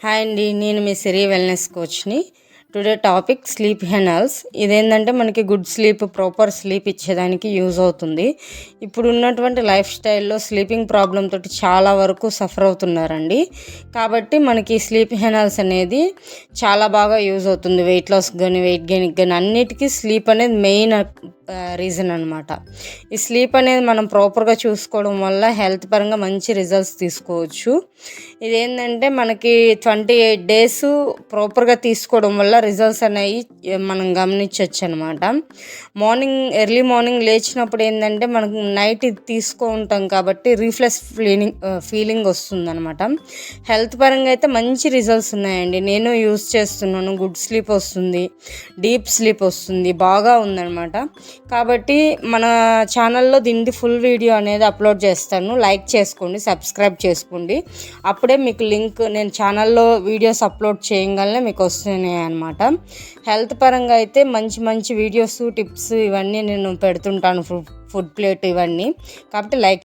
Hi అండి, నేను మీ సిరి వెల్నెస్ కోచ్ని. టుడే టాపిక్ స్లీప్ హెనల్స్. ఇదేంటంటే మనకి గుడ్ స్లీప్, ప్రాపర్ స్లీప్ ఇచ్చేదానికి యూజ్ అవుతుంది. ఇప్పుడు ఉన్నటువంటి లైఫ్ స్టైల్లో స్లీపింగ్ ప్రాబ్లం తోటి చాలా వరకు సఫర్ అవుతున్నారండి. కాబట్టి మనకి స్లీప్ హెనల్స్ అనేది చాలా బాగా యూజ్ అవుతుంది. వెయిట్ లాస్ కానీ వెయిట్ గెయిన్కి కానీ అన్నిటికీ స్లీప్ అనేది మెయిన్ రీజన్ అనమాట. ఈ స్లీప్ అనేది మనం ప్రాపర్గా చూసుకోవడం వల్ల హెల్త్ పరంగా మంచి రిజల్ట్స్ తీసుకోవచ్చు. ఇదేంటంటే మనకి 28 days ప్రాపర్గా తీసుకోవడం వల్ల రిజల్ట్స్ అనేవి మనం గమనించవచ్చు అనమాట. ఎర్లీ మార్నింగ్ లేచినప్పుడు ఏంటంటే మనకు నైట్ ఇది తీసుకుంటాం కాబట్టి రిఫ్రెష్ ఫీలింగ్ వస్తుంది అనమాట. హెల్త్ పరంగా అయితే మంచి రిజల్ట్స్ ఉన్నాయండి. నేను యూజ్ చేస్తున్నాను. గుడ్ స్లీప్ వస్తుంది, డీప్ స్లీప్ వస్తుంది, బాగా ఉందన్నమాట. కాబట్టి మన ఛానల్లో దీనికి ఫుల్ వీడియో అనేది అప్లోడ్ చేస్తాను. లైక్ చేసుకోండి, సబ్స్క్రైబ్ చేసుకోండి. అప్పుడే మీకు లింక్ నేను ఛానల్లో వీడియోస్ అప్లోడ్ చేయగలనే మీకు వస్తున్నాయి అనమాట. హెల్త్ పరంగా అయితే మంచి మంచి వీడియోస్, టిప్స్ ఇవన్నీ నేను పెడుతుంటాను. ఫుడ్ ప్లేట్ ఇవన్నీ. కాబట్టి లైక్